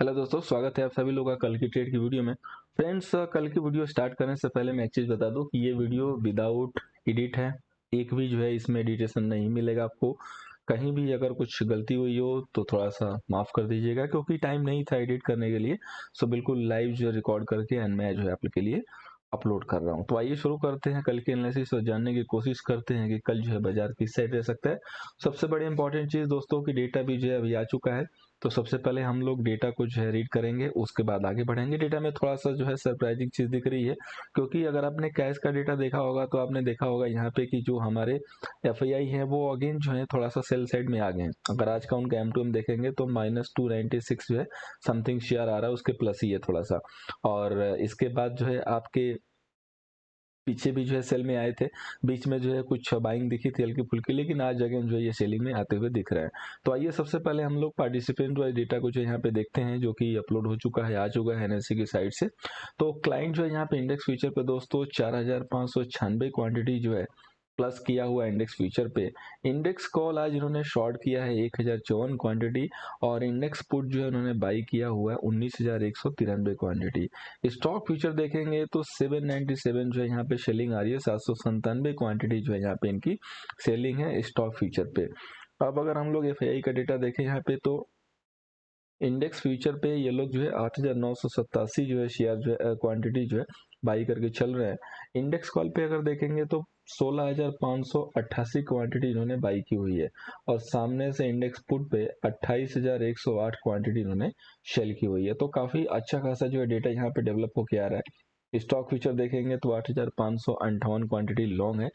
Hello दोस्तों, स्वागत है आप सभी लोगों का कल की ट्रेड की वीडियो में। फ्रेंड्स, कल की वीडियो स्टार्ट करने से पहले मैं एक चीज़ बता दूं कि ये वीडियो विदाउट एडिट है। एक भी जो है इसमें एडिटेशन नहीं मिलेगा आपको। कहीं भी अगर कुछ गलती हुई हो तो थोड़ा सा माफ़ कर दीजिएगा, क्योंकि टाइम नहीं था एडिट करने के लिए। सो बिल्कुल लाइव जो रिकॉर्ड करके एंड मैं जो है आपके लिए अपलोड कर रहा हूँ। तो आइए शुरू करते हैं कल के एनालिसिस और जानने की कोशिश करते हैं कि कल जो है बाजार किस साइड रह सकता है। सबसे बड़ी इंपॉर्टेंट चीज़ दोस्तों की डेटा भी जो है अभी आ चुका है। तो सबसे पहले हम लोग डेटा को जो है रीड करेंगे, उसके बाद आगे बढ़ेंगे। डेटा में थोड़ा सा जो है सरप्राइजिंग चीज दिख रही है, क्योंकि अगर आपने कैश का डेटा देखा होगा तो आपने देखा होगा यहाँ पे कि जो हमारे एफआईआई है वो अगेन जो है थोड़ा सा सेल साइड में आ गए हैं। अगर आज का उनका M2M देखेंगे तो -296 जो है समथिंग शेयर आ रहा है, उसके प्लस ही है थोड़ा सा। और इसके बाद जो है आपके पीछे भी जो है सेल में आए थे। बीच में जो है कुछ बाइंग दिखी थी हल्की फुल्की, लेकिन आज अगेन जो है ये सेलिंग में आते हुए दिख रहा है। तो आइए सबसे पहले हम लोग पार्टिसिपेंट वाइज डेटा को जो यहाँ पे देखते हैं, जो कि अपलोड हो चुका है, आ चुका है एनएससी की साइड से। तो क्लाइंट जो है यहाँ पे इंडेक्स फ्यूचर पे दोस्तों 4596 क्वांटिटी जो है प्लस किया हुआ इंडेक्स फ्यूचर पे। इंडेक्स कॉल आज इन्होंने शॉर्ट किया है 1054 क्वांटिटी, और इंडेक्स पुट जो है उन्होंने बाई किया हुआ है 19193 क्वांटिटी। स्टॉक फ्यूचर देखेंगे तो 797 जो है यहाँ पे सेलिंग आ रही है, 797 क्वांटिटी जो है यहाँ पे इनकी सेलिंग है स्टॉक फ्यूचर पे। अब अगर हम लोग एफआईआई का डेटा देखें यहाँ पे, तो इंडेक्स फ्यूचर पे ये लोग जो है 8987 जो है शेयर जो है क्वांटिटी जो है बाई करके चल रहे हैं। इंडेक्स कॉल पे अगर देखेंगे तो 16588 क्वांटिटी इन्होंने बाई की हुई है, और सामने से इंडेक्स पुट पे 28108 क्वांटिटी इन्होंने शेल की हुई है। तो काफी अच्छा खासा जो है डेटा यहाँ पे डेवलप होके आ रहा है। स्टॉक फ्यूचर देखेंगे तो 8558 क्वांटिटी लॉन्ग है।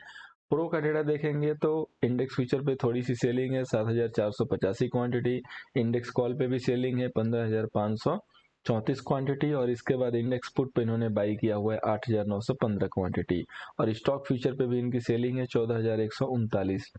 प्रो का डेटा देखेंगे तो इंडेक्स फ्यूचर पे थोड़ी सी सेलिंग है 7485 क्वांटिटी। इंडेक्स कॉल पे भी सेलिंग है 15534 क्वांटिटी, और इसके बाद इंडेक्स पुट पे इन्होंने बाई किया हुआ है 8915 क्वांटिटी, और स्टॉक फ्यूचर पे भी इनकी सेलिंग है 14139।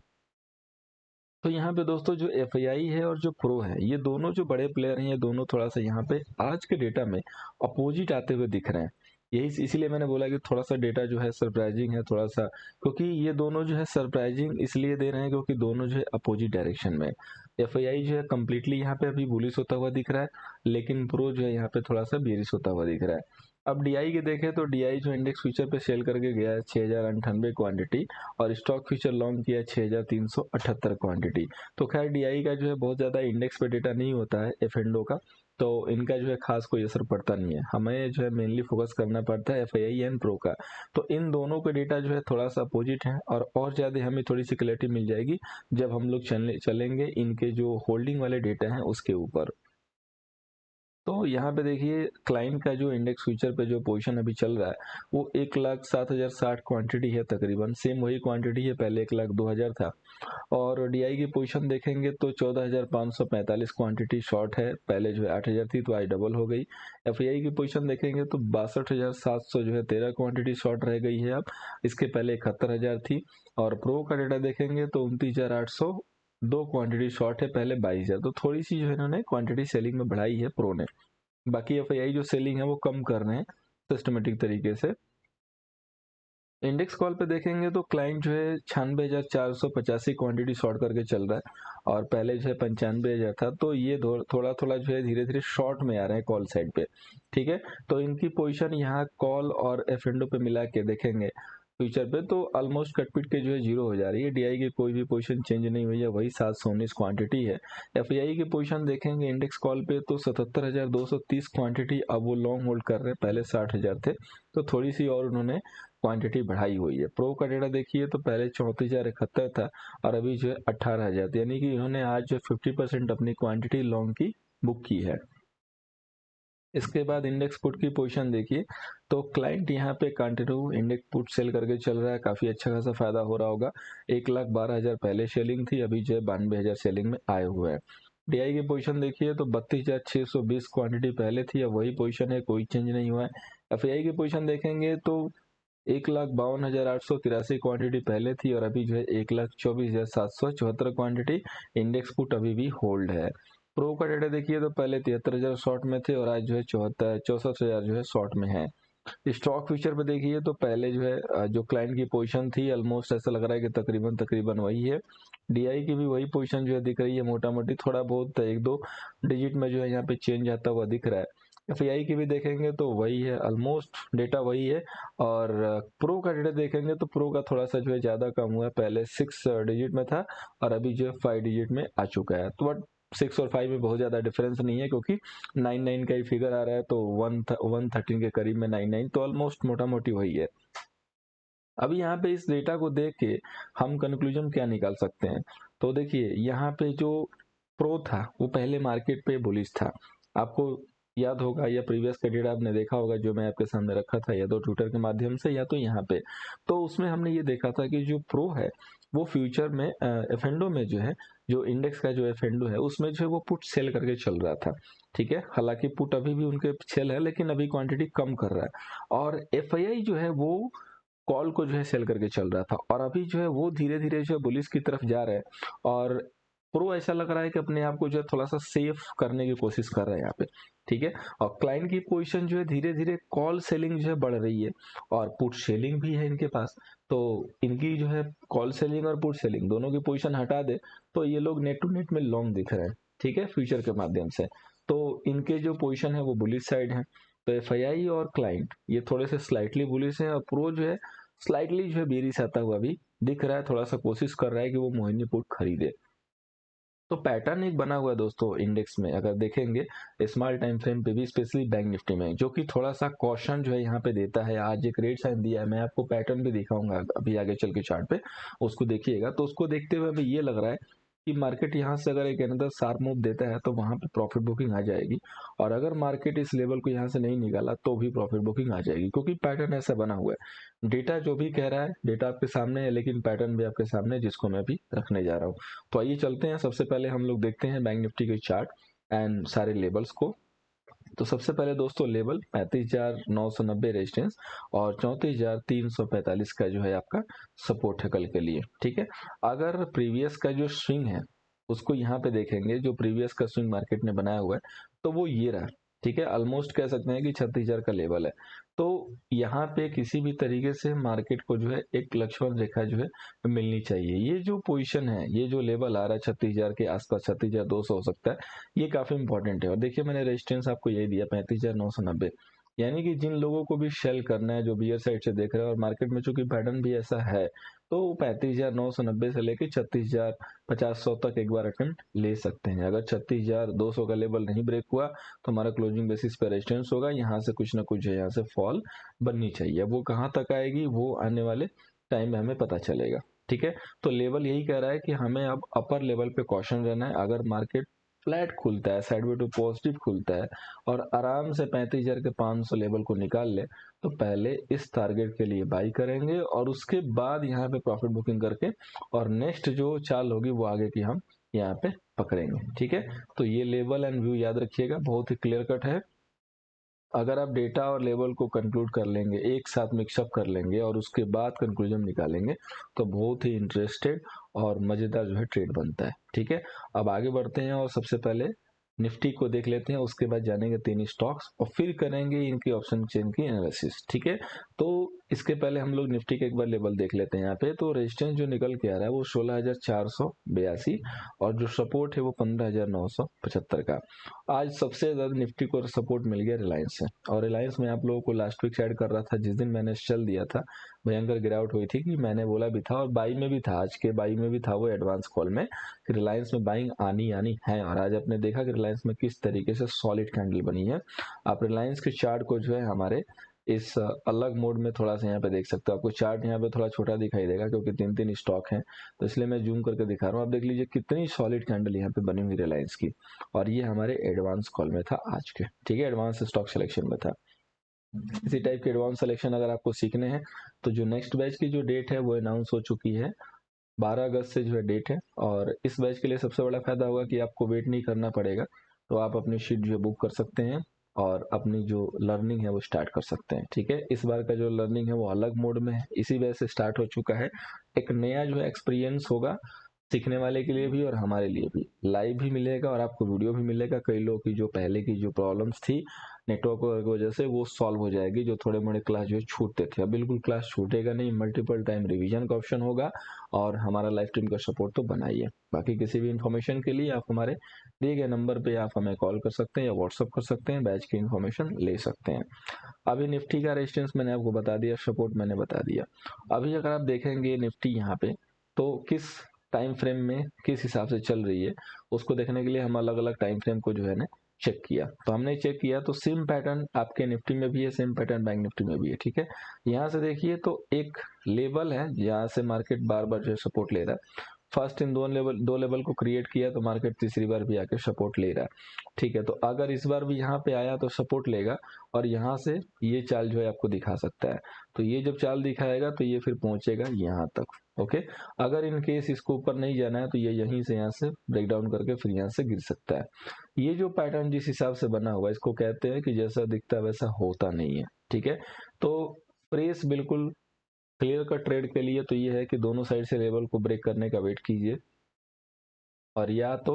तो यहाँ पे दोस्तों जो एफआईआई है और जो प्रो है, ये दोनों जो बड़े प्लेयर हैं, ये दोनों थोड़ा सा यहाँ पे आज के डेटा में अपोजिट आते हुए दिख रहे हैं। यही इसीलिए मैंने बोला कि थोड़ा सा डेटा जो है सरप्राइजिंग है थोड़ा सा, क्योंकि ये दोनों जो है सरप्राइजिंग इसलिए दे रहे हैं क्योंकि दोनों जो है अपोजिट डायरेक्शन में। एफआईआई जो है कम्प्लीटली यहाँ पे अभी बुलिश होता हुआ दिख रहा है, लेकिन प्रो जो है यहाँ पे थोड़ा सा बेरिश होता हुआ दिख रहा है। अब डीआई के देखें तो डीआई जो इंडेक्स फ्यूचर पे सेल करके गया है 6098 क्वांटिटी, और स्टॉक फ्यूचर लॉन्ग किया 6378 क्वांटिटी। तो खैर डीआई का जो है बहुत ज्यादा इंडेक्स पे डेटा नहीं होता है एफएंडो का, तो इनका जो है खास कोई असर पड़ता नहीं है। हमें जो है मेनली फोकस करना पड़ता है एफआईआई एंड प्रो का। तो इन दोनों का डेटा जो है थोड़ा सा अपोजिट है, और ज्यादा हमें थोड़ी सी क्लैरिटी मिल जाएगी जब हम लोग चलेंगे इनके जो होल्डिंग वाले डेटा हैं उसके ऊपर। तो यहाँ पे देखिए क्लाइंट का जो इंडेक्स फ्यूचर पे जो पोजीशन अभी चल रहा है वो 1,07,060 क्वांटिटी है, तकरीबन सेम वही क्वांटिटी है, पहले 1,02,000 था। और डीआई की पोजीशन देखेंगे तो 14,545 क्वांटिटी शॉर्ट है, पहले जो है 8,000 थी तो आज डबल हो गई। एफआईआई की पोजीशन देखेंगे तो 62,700 जो है 13 क्वांटिटी शॉर्ट रह गई है अब, इसके पहले 71,000 थी। और प्रो का डेटा देखेंगे तो 29,800 दो क्वांटिटी शॉर्ट है, पहले 22,000। तो थोड़ी सी जो है इन्होंने क्वांटिटी सेलिंग में बढ़ाई है प्रो ने। बाकी एफआईआई जो सेलिंग है वो कम कर रहे हैं सिस्टमेटिक तरीके से। इंडेक्स कॉल पे देखेंगे तो क्लाइंट जो है 96,485 क्वांटिटी शॉर्ट करके चल रहा है, और पहले जो है 95,000 था। तो ये थोड़ा थोड़ा जो है धीरे धीरे शॉर्ट में आ रहे हैं कॉल साइड पे। ठीक है, तो इनकी पोजीशन यहाँ कॉल और एफ पे मिला के देखेंगे फ्यूचर पे तो ऑलमोस्ट कटपिट के जो है जीरो हो जा रही है। डीआई की कोई भी पोजीशन चेंज नहीं हुई है, वही 719 क्वांटिटी है। एफआईआई की पोजीशन देखेंगे इंडेक्स कॉल पे तो 77,230 क्वांटिटी अब वो लॉन्ग होल्ड कर रहे हैं, पहले 60,000 थे। तो थोड़ी सी और उन्होंने क्वांटिटी बढ़ाई हुई है। प्रो का डेटा देखिए तो पहले 34,071 था, और अभी जो है 18,000, यानी कि इन्होंने आज जो 50% अपनी क्वांटिटी लॉन्ग की बुक की है। इसके बाद इंडेक्स पुट की पोजीशन देखिए तो क्लाइंट यहाँ पे कंटिन्यू इंडेक्स पुट सेल करके चल रहा है, काफी अच्छा खासा फायदा हो रहा होगा। 1,12,000 पहले सेलिंग थी, अभी जो है 92,000 सेलिंग में आए हुए हैं। डीआई की पोजीशन देखिए तो 32,620 क्वांटिटी पहले थी, अब वही पोजीशन है, कोई चेंज नहीं हुआ है। एफआईआई की पोजीशन देखेंगे तो 1,52,883 क्वांटिटी पहले थी, और अभी जो है 1,24,774 क्वांटिटी इंडेक्स पुट अभी भी होल्ड है। प्रो का डेटा देखिए तो पहले 73,000 शॉर्ट में थे, और आज जो है 64,000 जो है शॉर्ट में है। स्टॉक फ्यूचर पे देखिए तो पहले जो है जो क्लाइंट की पोजीशन थी ऑलमोस्ट ऐसा लग रहा है कि तकरीबन तकरीबन वही है। डीआई की भी वही पोजीशन जो है दिख रही है, मोटा मोटी थोड़ा बहुत एक दो डिजिट में जो है यहाँ पे चेंज आता हुआ दिख रहा है। एफआईआई की भी देखेंगे तो वही है, ऑलमोस्ट डेटा वही है। और प्रो का डेटा देखेंगे तो प्रो का थोड़ा सा जो है ज्यादा कम हुआ है, पहले 6 डिजिट में था और अभी जो है 5 डिजिट में आ चुका है। तो बट 6 और 5 में बहुत ज्यादा डिफरेंस नहीं है, क्योंकि 99 का ही फिगर आ रहा है, तो 113 के करीब में 99, तो ऑलमोस्ट मोटा मोटी वही है। अभी यहाँ पे इस डेटा को देख के हम कंक्लूजन क्या निकाल सकते हैं? तो देखिए यहाँ पे जो प्रो था वो पहले मार्केट पे बुलिश था, आपको याद होगा, या प्रीवियस का डेटा आपने देखा होगा जो मैं आपके सामने रखा था, या तो ट्विटर के माध्यम से या तो यहाँ पे। तो उसमें हमने ये देखा था कि जो प्रो है वो फ्यूचर में एफेंडो में जो है, जो इंडेक्स का जो एफेंडो है उसमें जो है वो पुट सेल करके चल रहा था। ठीक है, हालांकि पुट अभी भी उनके सेल है लेकिन अभी क्वांटिटी कम कर रहा है। और एफआईआई जो है वो कॉल को जो है सेल करके चल रहा था, और अभी जो है वो धीरे धीरे जो है बुलिस की तरफ जा रहा है। और प्रो ऐसा लग रहा है कि अपने आप को जो है थोड़ा सा सेफ करने की कोशिश कर रहा है यहाँ पे। ठीक है, और क्लाइंट की पोजीशन जो है धीरे धीरे कॉल सेलिंग जो है बढ़ रही है, और पुट सेलिंग भी है इनके पास। तो इनकी जो है कॉल सेलिंग और पुट सेलिंग दोनों की पोजीशन हटा दे तो ये लोग नेट टू नेट में लॉन्ग दिख रहे हैं। ठीक है, फ्यूचर के माध्यम से तो इनके जो पोजीशन है वो बुलिश साइड है। तो एफआईआई और क्लाइंट ये थोड़े से स्लाइटली बुलिश है, और प्रो जो है स्लाइटली जो है बेरिश आता हुआ भी दिख रहा है, थोड़ा सा कोशिश कर रहा है कि वो मोहिनी पुट खरीदे। तो पैटर्न एक बना हुआ है दोस्तों इंडेक्स में, अगर देखेंगे स्मॉल टाइम फ्रेम पे भी, स्पेशली बैंक निफ्टी में, जो कि थोड़ा सा कॉशन जो है यहाँ पे देता है। आज एक रेड साइन दिया है, मैं आपको पैटर्न भी दिखाऊंगा अभी आगे चल के चार्ट पे, उसको देखिएगा। तो उसको देखते हुए अभी ये लग रहा है कि मार्केट यहाँ से अगर एक अनदर शार्प मूव देता है तो वहां पे प्रॉफिट बुकिंग आ जाएगी, और अगर मार्केट इस लेवल को यहाँ से नहीं निकाला तो भी प्रॉफिट बुकिंग आ जाएगी, क्योंकि पैटर्न ऐसा बना हुआ है। डेटा जो भी कह रहा है, डेटा आपके सामने है लेकिन पैटर्न भी आपके सामने है, जिसको मैं अभी रखने जा रहा हूँ। तो आइए चलते हैं, सबसे पहले हम लोग देखते हैं बैंक निफ्टी के चार्ट एंड सारे लेवल्स को। तो सबसे पहले दोस्तों लेवल 35,990 रेजिस्टेंस और 34,345 का जो है आपका सपोर्ट है कल के लिए। ठीक है, अगर प्रीवियस का जो स्विंग है उसको यहाँ पे देखेंगे, जो प्रीवियस का स्विंग मार्केट ने बनाया हुआ है तो वो ये रहा। ठीक है, ऑलमोस्ट कह सकते हैं कि 36,000 का लेवल है। तो यहाँ पे किसी भी तरीके से मार्केट को जो है एक लक्ष्मण रेखा जो है मिलनी चाहिए। ये जो पोजीशन है, ये जो लेवल आ रहा है 36,000 के आसपास, 36,200 हो सकता है, ये काफी इंपॉर्टेंट है। और देखिए मैंने रेजिस्टेंस आपको यही दिया 35,990, यानी कि जिन लोगों को भी शेल करना है, जो बियर साइड से देख रहे हैं, और मार्केट में चूंकि पैटर्न भी ऐसा है, तो 35,990 से लेकर 36,500 तक एक बार अटेम्प्ट ले सकते हैं। अगर 36,200 का लेवल नहीं ब्रेक हुआ तो हमारा क्लोजिंग बेसिस पे रेजिस्टेंस होगा, यहाँ से कुछ ना कुछ यहाँ से फॉल बननी चाहिए। वो कहाँ तक आएगी वो आने वाले टाइम में हमें पता चलेगा। ठीक है, तो लेवल यही कह रहा है कि हमें अब अपर लेवल पे कॉशन रहना है। अगर मार्केट फ्लैट खुलता है, साइडवे टू पॉजिटिव खुलता है और आराम से 35,000 के 500 लेवल को निकाल ले, तो पहले इस टारगेट के लिए बाई करेंगे और उसके बाद यहाँ पे प्रॉफिट बुकिंग करके और नेक्स्ट जो चाल होगी वो आगे की हम यहाँ पे पकड़ेंगे। ठीक है, तो ये लेवल एंड व्यू याद रखिएगा, बहुत ही क्लियर कट है। अगर आप डेटा और लेवल को कंक्लूड कर लेंगे, एक साथ मिक्सअप कर लेंगे और उसके बाद कंक्लूजन निकालेंगे, तो बहुत ही इंटरेस्टेड और मजेदार जो है ट्रेड बनता है। ठीक है, अब आगे बढ़ते हैं और सबसे पहले निफ्टी को देख लेते हैं, उसके बाद जानेंगे तीन स्टॉक्स और फिर करेंगे इनकी ऑप्शन चेन की एनालिसिस। ठीक है, तो इसके पहले हम लोग निफ्टी के एक बार लेवल देख लेते हैं। यहाँ पे तो रेजिस्टेंस जो निकल के आ रहा है वो 16,482 और जो सपोर्ट है वो 15,975 का। आज सबसे ज्यादा निफ्टी को सपोर्ट मिल गया रिलायंस से, और रिलायंस में आप लोगों को लास्ट वीक ऐड कर रहा था, जिस दिन मैंने चल दिया था भयंकर गिरावट हुई थी, कि मैंने बोला भी था और बाई में भी था, आज के बाई में भी था वो एडवांस कॉल में, कि रिलायंस में बाइंग आनी आनी है। और आज आपने देखा कि रिलायंस में किस तरीके से सॉलिड कैंडल बनी है। आप रिलायंस के चार्ट को जो है हमारे इस अलग मोड में थोड़ा सा यहाँ पे देख सकते हो। आपको चार्ट यहाँ पे थोड़ा छोटा दिखाई देगा क्योंकि तीन तीन स्टॉक हैं, तो इसलिए मैं जूम करके दिखा रहा हूँ। आप देख लीजिए कितनी सॉलिड कैंडल यहाँ पे बनी हुई रिलायंस की, और ये हमारे एडवांस कॉल में था आज के। ठीक है, एडवांस स्टॉक सिलेक्शन में था। इसी टाइप के एडवांस सिलेक्शन अगर आपको सीखने हैं तो जो नेक्स्ट बैच की जो डेट है वो अनाउंस हो चुकी है, 12 अगस्त से जो है डेट है। और इस बैच के लिए सबसे बड़ा फायदा होगा कि आपको वेट नहीं करना पड़ेगा, तो आप अपनी शीट जो है बुक कर सकते हैं और अपनी जो लर्निंग है वो स्टार्ट कर सकते हैं। ठीक है, इस बार का जो लर्निंग है वो अलग मोड में है, इसी वजह से स्टार्ट हो चुका है। एक नया जो है एक्सपीरियंस होगा सीखने वाले के लिए भी और हमारे लिए भी। लाइव भी मिलेगा और आपको वीडियो भी मिलेगा। कई लोगों की जो पहले की जो प्रॉब्लम्स थी नेटवर्क की वजह से वो सॉल्व हो जाएगी, जो थोड़े मोड़े क्लास जो है छूटते थे। अब बिल्कुल क्लास छूटेगा नहीं, मल्टीपल टाइम रिवीजन का ऑप्शन होगा और हमारा लाइव स्ट्रीम का सपोर्ट तो बना ही है। बाकी किसी भी इन्फॉर्मेशन के लिए आप हमारे दिए गए नंबर पे आप हमें कॉल कर सकते हैं या व्हाट्सअप कर सकते हैं, बैच की इन्फॉर्मेशन ले सकते हैं। अभी निफ्टी का रेजिस्टेंस मैंने आपको बता दिया, सपोर्ट मैंने बता दिया। अभी अगर आप देखेंगे निफ्टी यहाँ पे तो किस टाइम फ्रेम में किस हिसाब से चल रही है, उसको देखने के लिए हम अलग अलग टाइम फ्रेम को जो है ना चेक किया। तो हमने चेक किया तो सेम पैटर्न आपके निफ्टी में भी है, सेम पैटर्न बैंक निफ्टी में भी है। ठीक है, यहाँ से देखिए तो एक लेवल है जहाँ से मार्केट बार बार जो है सपोर्ट ले रहा है। फर्स्ट इन दो लेवल को क्रिएट किया तो मार्केट तीसरी बार भी आके सपोर्ट ले रहा है। ठीक है, तो अगर इस बार भी यहाँ पे आया तो सपोर्ट लेगा और यहाँ से ये चाल जो है आपको दिखा सकता है। तो ये जब चाल दिखाएगा तो ये फिर पहुंचेगा यहाँ तक। ओके, अगर इन केस इसको ऊपर नहीं जाना है तो ये यहीं से यहाँ से ब्रेक डाउन करके फिर यहाँ से गिर सकता है। ये जो पैटर्न जिस हिसाब से बना हुआ है इसको कहते हैं कि जैसा दिखता है वैसा होता नहीं है। ठीक है, तो प्रेस बिल्कुल क्लियर कट ट्रेड के लिए तो ये है कि दोनों साइड से लेवल को ब्रेक करने का वेट कीजिए, और या तो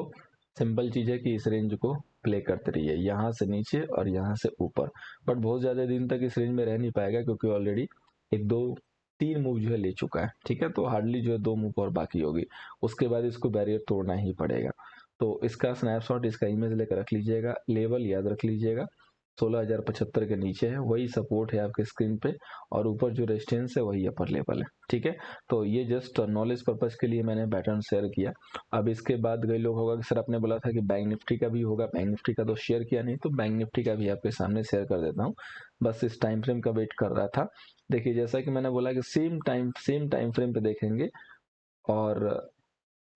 सिंपल चीज है कि इस रेंज को प्ले करते रहिए, यहाँ से नीचे और यहाँ से ऊपर। बट बहुत ज्यादा दिन तक इस रेंज में रह नहीं पाएगा क्योंकि ऑलरेडी एक दो तीन मूव जो है ले चुका है। ठीक है, तो हार्डली जो है दो मूव और बाकी होगी, उसके बाद इसको बैरियर तोड़ना ही पड़ेगा। तो इसका स्नैपशॉट, इसका इमेज लेकर रख लीजिएगा, लेवल याद रख लीजिएगा 16,075 के नीचे है, वही सपोर्ट है आपके स्क्रीन पे, और ऊपर जो रेजिस्टेंस है वही अपर लेवल है। ठीक है, तो ये जस्ट नॉलेज पर्पज के लिए मैंने पैटर्न शेयर किया। अब इसके बाद कई लोग होगा कि सर आपने बोला था कि बैंक निफ्टी का भी होगा, बैंक निफ्टी का तो शेयर किया नहीं, तो बैंक निफ्टी का भी आपके सामने शेयर कर देता हूँ। बस इस टाइम फ्रेम का वेट कर रहा था। देखिए जैसा कि मैंने बोला कि सेम टाइम फ्रेम पे देखेंगे और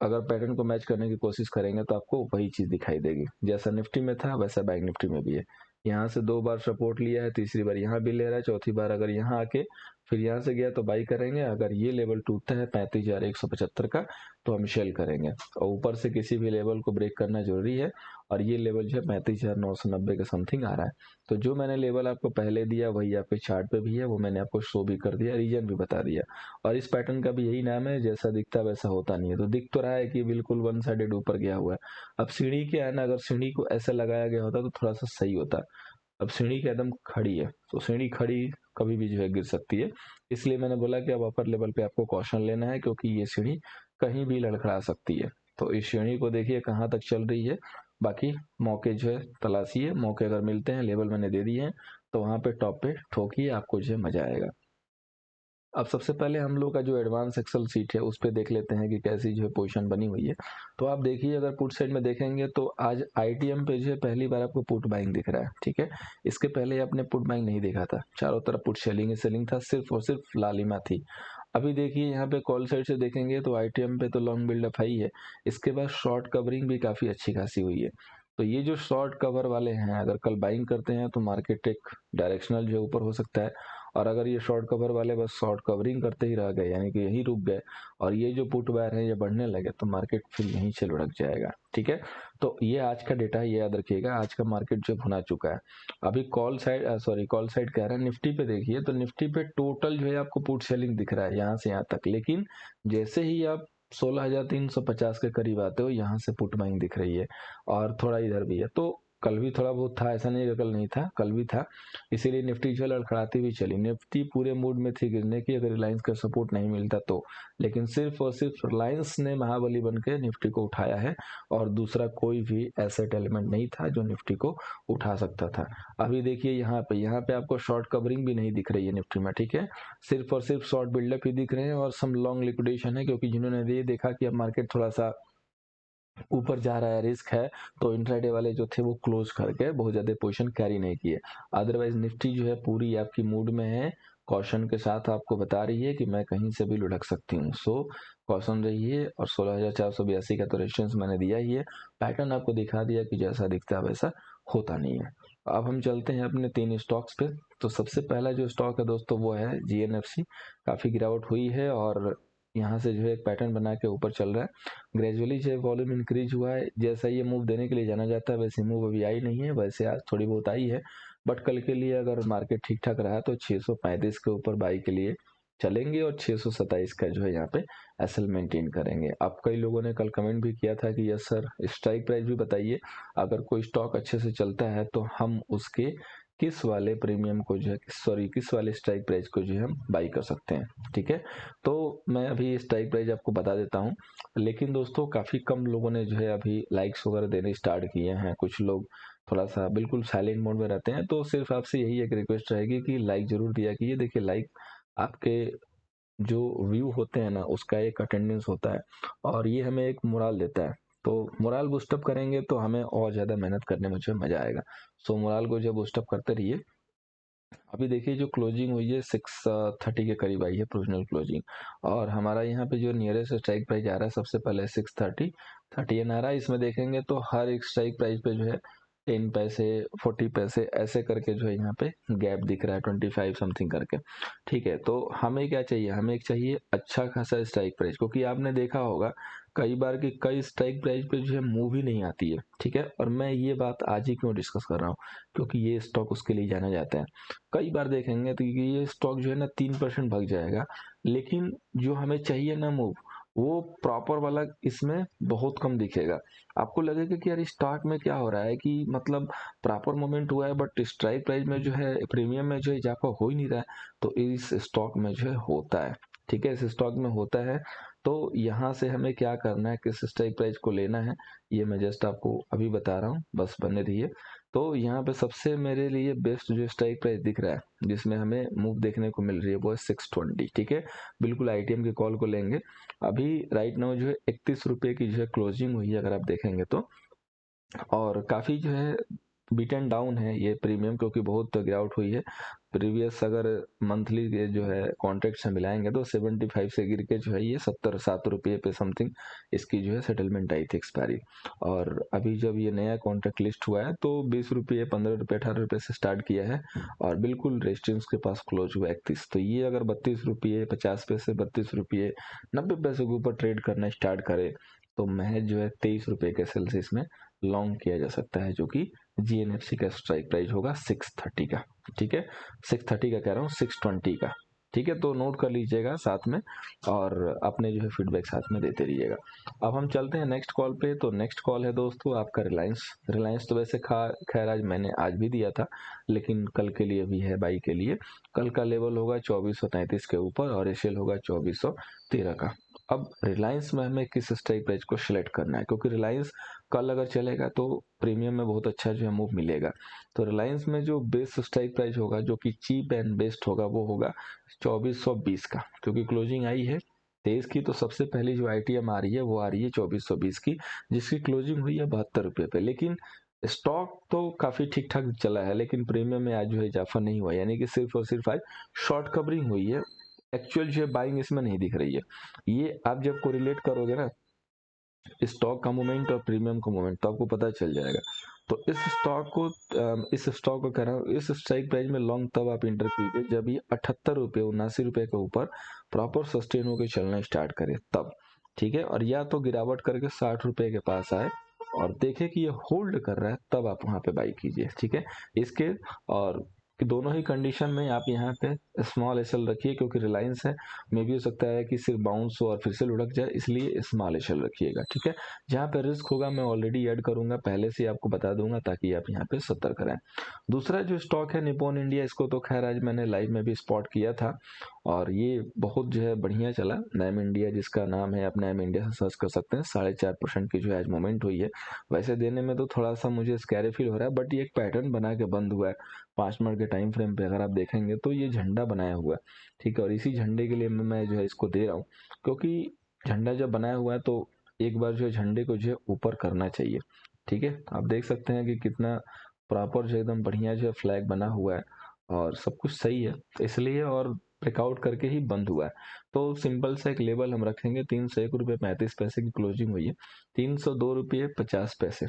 अगर पैटर्न को मैच करने की कोशिश करेंगे तो आपको वही चीज दिखाई देगी, जैसा निफ्टी में था वैसा बैंक निफ्टी में भी है। यहाँ से दो बार सपोर्ट लिया है, तीसरी बार यहाँ भी ले रहा है, चौथी बार अगर यहाँ आके फिर यहाँ से गया तो बाई करेंगे। अगर ये लेवल टूटता है 35,175 का तो हम शेल करेंगे, और ऊपर से किसी भी लेवल को ब्रेक करना जरूरी है। और ये लेवल जो है 35,990 के समथिंग आ रहा है। तो जो मैंने लेवल आपको पहले दिया वही आपके चार्ट पे भी है, वो मैंने आपको शो भी कर दिया, रीजन भी बता दिया। और इस पैटर्न का भी यही नाम है, जैसा दिखता वैसा होता नहीं है। तो दिख तो रहा है कि बिल्कुल वन साइडेड ऊपर गया हुआ है। अब सीढ़ी क्या है ना, अगर सीढ़ी को ऐसे लगाया गया होता तो थोड़ा सा सही होता। अब सीढ़ी के एकदम खड़ी है, तो सीढ़ी खड़ी कभी भी जो है गिर सकती है। इसलिए मैंने बोला कि अब अपर लेवल पे आपको कॉशन लेना है, क्योंकि ये सीढ़ी कहीं भी लड़खड़ा सकती है। तो इस सीढ़ी को देखिए कहाँ तक चल रही है, बाकी मौके जो है तलाशिए, मौके अगर मिलते हैं, लेवल मैंने दे दिए हैं तो वहां पे टॉप पे ठोकिए, आपको जो है मजा आएगा। अब सबसे पहले हम लोग का जो एडवांस एक्सेल सीट है उस पर देख लेते हैं कि कैसी जो है पोजीशन बनी हुई है। तो आप देखिए, अगर पुट साइड में देखेंगे तो आज आईटीएम पे जो है पहली बार आपको पुट बाइंग दिख रहा है। ठीक है, इसके पहले आपने पुट बाइंग नहीं देखा था, चारों तरफ पुट सेलिंग ही सेलिंग था, सिर्फ और सिर्फ लालिमा थी। अभी देखिए यहाँ पे कॉल साइड से देखेंगे तो आईटीएम पे तो लॉन्ग बिल्डअप हाई है, इसके बाद शॉर्ट कवरिंग भी काफी अच्छी खासी हुई है। तो ये जो शॉर्ट कवर वाले हैं अगर कल बाइंग करते हैं तो मार्केट एक डायरेक्शनल जो ऊपर हो सकता है, और अगर ये शॉर्ट कवर वाले बस शॉर्ट कवरिंग करते ही रह गए, यानी कि यहीं रुक गए, और ये जो पुट बायर है ये बढ़ने लगे, तो मार्केट फिर यहीं से लुढ़क जाएगा। ठीक है, तो ये आज का डेटा है, ये याद रखिएगा। आज का मार्केट जो भुना चुका है। अभी कॉल साइड कह रहा है, निफ्टी पे देखिए तो निफ्टी पे टोटल जो है आपको पुट सेलिंग दिख रहा है यहाँ से यहाँ तक, लेकिन जैसे ही आप 16,350 के करीब आते हो यहाँ से पुट बाइंग दिख रही है, और थोड़ा इधर भी है। तो कल भी थोड़ा बहुत था, ऐसा नहीं कि कल नहीं था, कल भी था। इसीलिए निफ्टी जो है लड़खड़ाती हुई चली। निफ्टी पूरे मूड में थी गिरने की अगर रिलायंस का सपोर्ट नहीं मिलता तो, लेकिन सिर्फ और सिर्फ रिलायंस ने महाबली बन के निफ्टी को उठाया है, और दूसरा कोई भी एसेट एलिमेंट नहीं था जो निफ्टी को उठा सकता था। अभी देखिए यहाँ पे आपको शॉर्ट कवरिंग भी नहीं दिख रही है निफ्टी में। ठीक है, सिर्फ और सिर्फ शॉर्ट बिल्डअप ही दिख रहे हैं और सम लॉन्ग लिक्विडेशन है, क्योंकि जिन्होंने ये देखा कि अब मार्केट थोड़ा सा ऊपर जा रहा है, रिस्क है, तो इंट्राडे वाले जो थे वो क्लोज करके बहुत ज्यादा पोजीशन कैरी नहीं किए। अदरवाइज निफ्टी जो है पूरी आपकी मूड में है, कॉशन के साथ आपको बता रही है कि मैं कहीं से भी लुढ़क सकती हूँ। सो कॉशन रहिए, और 16,482 का तो रेजिस्टेंस मैंने दिया ही है, पैटर्न आपको दिखा दिया कि जैसा दिखता है वैसा होता नहीं है। अब हम चलते हैं अपने तीन स्टॉक्स पे। तो सबसे पहला जो स्टॉक है दोस्तों वो है जीएनएफसी। काफी गिरावट हुई है और यहाँ से जो है एक पैटर्न बना के ऊपर चल रहा है। ग्रेजुअली जो वॉल्यूम इंक्रीज हुआ है, जैसा ये मूव देने के लिए जाना जाता है वैसे मूव अभी आई नहीं है, वैसे आज थोड़ी बहुत आई है। बट कल के लिए अगर मार्केट ठीक ठाक रहा तो 635 के ऊपर बाई के लिए चलेंगे, और 627 का जो है यहाँ पे एसएल मेंटेन करेंगे। अब कई लोगों ने कल कमेंट भी किया था कि यस सर स्ट्राइक प्राइस भी बताइए, अगर कोई स्टॉक अच्छे से चलता है तो हम उसके किस वाले प्रीमियम को जो है सॉरी किस वाले स्ट्राइक प्राइस को जो है हम बाई कर सकते हैं। ठीक है, तो मैं अभी स्ट्राइक प्राइस आपको बता देता हूँ, लेकिन दोस्तों काफ़ी कम लोगों ने जो है अभी लाइक्स वगैरह देने स्टार्ट किए हैं। कुछ लोग थोड़ा सा बिल्कुल साइलेंट मोड में रहते हैं, तो सिर्फ आपसे यही एक रिक्वेस्ट रहेगी कि लाइक जरूर दिया कीजिए। देखिए लाइक आपके जो व्यू होते हैं ना उसका एक अटेंडेंस होता है, और ये हमें एक मोरल देता है। तो मोरल बूस्टअप करेंगे तो हमें और ज़्यादा मेहनत करने में जो मज़ा आएगा। सो मोरल को जब बूस्टअप करते रहिए। अभी देखिए जो क्लोजिंग हुई है 630 के करीब आई है प्रोविजनल क्लोजिंग, और हमारा यहाँ पे जो नियरेस्ट स्ट्राइक प्राइस आ रहा है सबसे पहले 630 आ रहा है। इसमें देखेंगे तो हर एक स्ट्राइक प्राइस पे जो है 10 पैसे 40 पैसे ऐसे करके जो है यहाँ पे गैप दिख रहा है 25 समथिंग करके। ठीक है, तो हमें क्या चाहिए, हमें एक चाहिए अच्छा खासा स्ट्राइक प्राइस, क्योंकि आपने देखा होगा कई बार की कई स्ट्राइक प्राइस पे जो है मूव ही नहीं आती है। ठीक है, और मैं ये बात आज ही क्यों डिस्कस कर रहा हूँ, क्योंकि ये स्टॉक उसके लिए जाना जाता है। कई बार देखेंगे तो ये स्टॉक जो है ना 3% भाग जाएगा, लेकिन जो हमें चाहिए ना मूव वो प्रॉपर वाला इसमें बहुत कम दिखेगा। आपको लगेगा कि यार स्टॉक में क्या हो रहा है कि मतलब प्रॉपर मोमेंट हुआ है बट स्ट्राइक प्राइस में जो है प्रीमियम में जो है इजाफा हो ही नहीं रहा है। तो इस स्टॉक में जो है होता है। ठीक है, इस स्टॉक में होता है। तो यहाँ से हमें क्या करना है, किस स्ट्राइक प्राइस को लेना है, ये मैं जस्ट आपको अभी बता रहा हूँ, बस बने रहिए। तो यहाँ पे सबसे मेरे लिए बेस्ट जो स्ट्राइक प्राइस दिख रहा है जिसमें हमें मूव देखने को मिल रही है वो है 620। ठीक है, बिल्कुल आईटीएम के कॉल को लेंगे। अभी राइट नाउ जो है 31 रुपये की जो है क्लोजिंग हुई है अगर आप देखेंगे तो, और काफ़ी जो है बीट एंड डाउन है ये प्रीमियम, क्योंकि बहुत गिरावट हुई है। प्रीवियस अगर मंथली के जो है कॉन्ट्रैक्ट से मिलाएंगे तो 75 से गिर के जो है ये 77 रुपये पे समथिंग इसकी जो है सेटलमेंट आई थी एक्सपायरी। और अभी जब ये नया कॉन्ट्रैक्ट लिस्ट हुआ है तो 20 रुपये 15 रुपये 18 रुपये से स्टार्ट किया है, और बिल्कुल रेजिस्टेंस के पास क्लोज हुआ 31। तो ये अगर 32 रुपये 50 पैसे 32 रुपये 90 पैसे के ऊपर ट्रेड करना स्टार्ट करे तो महज जो है 23 रुपये के सेल्सियस में लॉन्ग किया जा सकता है, जो कि जीएनएफसी का स्ट्राइक प्राइस होगा 630 का। ठीक है, 630 का कह रहा हूँ, 620 का। ठीक है, तो नोट कर लीजिएगा साथ में, और अपने जो है फीडबैक साथ में देते रहिएगा। अब हम चलते हैं नेक्स्ट कॉल पे। तो नेक्स्ट कॉल है दोस्तों आपका रिलायंस। रिलायंस तो वैसे खैर आज मैंने आज भी दिया था, लेकिन कल के लिए भी है बाई के लिए। कल का लेवल होगा 2433 के ऊपर और एशियल होगा 2413 का। अब रिलायंस में हमें किस स्ट्राइक प्राइस को सिलेक्ट करना है, क्योंकि रिलायंस कल अगर चलेगा तो प्रीमियम में बहुत अच्छा जो है मूव मिलेगा। तो रिलायंस में जो बेस्ट स्ट्राइक प्राइस होगा जो कि चीप एंड बेस्ट होगा वो होगा 2420 का, क्योंकि क्लोजिंग आई है 23 की। तो सबसे पहली जो आईटीएम आ रही है वो आ रही है 2420 की, जिसकी क्लोजिंग हुई है 72 रुपये पे। लेकिन स्टॉक तो काफी ठीक ठाक चला है, लेकिन प्रीमियम में आज जो है इजाफा नहीं हुआ, यानी कि सिर्फ और सिर्फ आज शॉर्ट कवरिंग हुई है। एक्चुअल जो है बाइंग इसमें नहीं दिख रही है। ये आप जब कोरिलेट करोगे ना स्टॉक का मोमेंट और प्रीमियम का मोमेंट तो आपको पता चल जाएगा। तो इस स्टॉक को कह रहा हूँ, इस स्ट्राइक प्राइस में लॉन्ग तब आप इंटर कीजिए जब ये 78 रुपये 79 रुपये के ऊपर प्रॉपर सस्टेन होकर चलना स्टार्ट करे तब। ठीक है, और या तो गिरावट करके 60 रुपये के पास आए और देखे कि ये होल्ड कर रहा है तब आप वहां पे बाई कीजिए। ठीक है, इसके और दोनों ही कंडीशन में आप यहाँ पे स्मॉल एसएल रखिए, क्योंकि रिलायंस है, मे भी हो सकता है कि सिर्फ बाउंस हो और फिर से लुढ़क जाए, इसलिए स्मॉल एसएल रखिएगा। ठीक है, जहाँ पे रिस्क होगा मैं ऑलरेडी ऐड करूंगा, पहले से आपको बता दूंगा ताकि आप यहाँ पे सतर्क रहें। दूसरा जो स्टॉक है निप्पॉन इंडिया, इसको तो खैर आज मैंने लाइव में भी स्पॉट किया था और ये बहुत जो है बढ़िया चला। नैम इंडिया जिसका नाम है, आप नैम इंडिया से सर्च कर सकते हैं। 4.5% की जो है आज मोमेंट हुई है। वैसे देने में तो थोड़ा सा मुझे स्कैरी फील हो रहा है, बट ये एक पैटर्न बना के बंद हुआ है 5 मिनट के टाइम फ्रेम पे। अगर आप देखेंगे तो ये झंडा बनाया हुआ है। ठीक है, और इसी झंडे के लिए मैं जो है इसको दे रहा हूँ, क्योंकि झंडा जब बनाया हुआ है तो एक बार जो है झंडे को जो है ऊपर करना चाहिए। ठीक है, आप देख सकते हैं कि कितना प्रॉपर जो एकदम बढ़िया जो है फ्लैग बना हुआ है और सब कुछ सही है, इसलिए और ब्रेकआउट करके ही बंद हुआ है। तो सिंपल सा एक लेवल हम रखेंगे 301 रुपये 35 पैसे की क्लोजिंग हुई है, 302 रुपये 50 पैसे।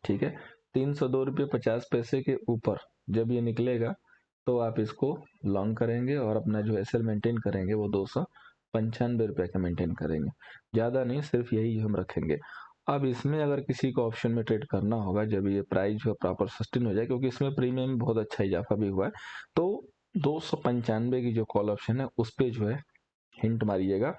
ठीक है, 302 रुपये 50 पैसे के ऊपर जब ये निकलेगा तो आप इसको लॉन्ग करेंगे और अपना जो एसएल मेंटेन करेंगे वो 295 रुपये का मेंटेन करेंगे, ज़्यादा नहीं, सिर्फ यही हम रखेंगे। अब इसमें अगर किसी को ऑप्शन में ट्रेड करना होगा जब ये प्राइस जो है प्रॉपर सस्टेन हो जाए, क्योंकि इसमें प्रीमियम बहुत अच्छा इजाफा भी हुआ है, तो 295 की जो कॉल ऑप्शन है उस पर जो है हिंट मारिएगा,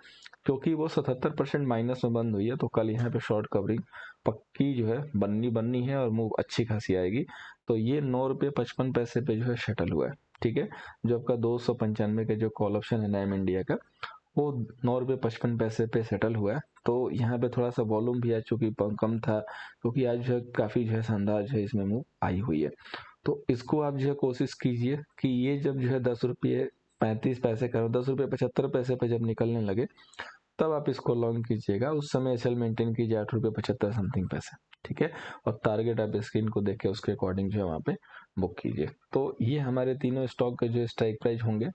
क्योंकि वो 77% माइनस में बंद हुई है। तो कल यहाँ पे शॉर्ट कवरिंग पक्की जो है बननी है और मूव अच्छी खासी आएगी। तो ये 9 रुपये 55 पैसे पे जो है शटल हुआ है, ठीक है। जो आपका 295 का जो कॉल ऑप्शन है नाम इंडिया का, वो 9 रुपये 55 पैसे पे सेटल हुआ है। तो यहाँ पे थोड़ा सा वॉल्यूम भी आज चूंकि कम था, क्योंकि आज जो है काफ़ी जो है शानदार जो है इसमें मूव आई हुई है। तो इसको आप जो है कोशिश कीजिए कि ये जब जो है 10 रुपये 35 पैसे का 10 रुपये 75 पैसे पे जब निकलने लगे, तब आप इसको लॉन्ग कीजिएगा। उस समय एसएल मेंटेन कीजिए 8 रुपये 75 समथिंग पैसे, ठीक है। और टारगेट आप स्क्रीन को देख के उसके अकॉर्डिंग जो है वहाँ पे बुक कीजिए। तो ये हमारे तीनों स्टॉक के जो स्ट्राइक प्राइस होंगे।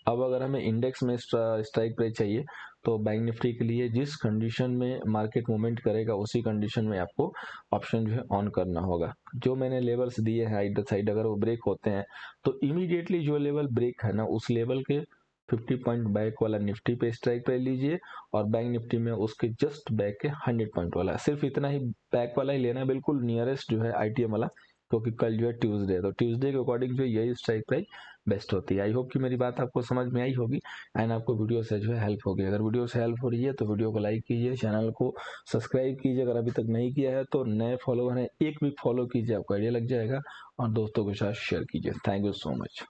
अब अगर हमें इंडेक्स में स्ट्राइक प्राइस चाहिए, तो बैंक निफ्टी के लिए जिस कंडीशन में मार्केट मूवमेंट करेगा उसी कंडीशन में आपको ऑप्शन जो है ऑन करना होगा। जो मैंने लेवल्स दिए हैं इधर साइड, अगर वो ब्रेक होते हैं तो इमीडिएटली जो लेवल ब्रेक है ना, उस लेवल के 50 पॉइंट बैक वाला निफ्टी पे स्ट्राइक प्राइस लीजिए, और बैंक निफ्टी में उसके जस्ट बैक के 100 पॉइंट वाला, सिर्फ इतना ही बैक वाला ही लेना है, बिल्कुल नियरेस्ट जो है आईटीएम वाला, क्योंकि कल जो है ट्यूसडे है, तो ट्यूसडे के अकॉर्डिंग जो यही स्ट्राइक प्राइस बेस्ट होती है। आई होप कि मेरी बात आपको समझ में आई होगी एंड आपको वीडियो से जो है हेल्प होगी। अगर वीडियो से हेल्प हो रही है तो वीडियो को लाइक कीजिए, चैनल को सब्सक्राइब कीजिए अगर अभी तक नहीं किया है, तो नए फॉलोवर हैं एक भी फॉलो कीजिए, आपको आइडिया लग जाएगा, और दोस्तों के साथ शेयर कीजिए। Thank you so much.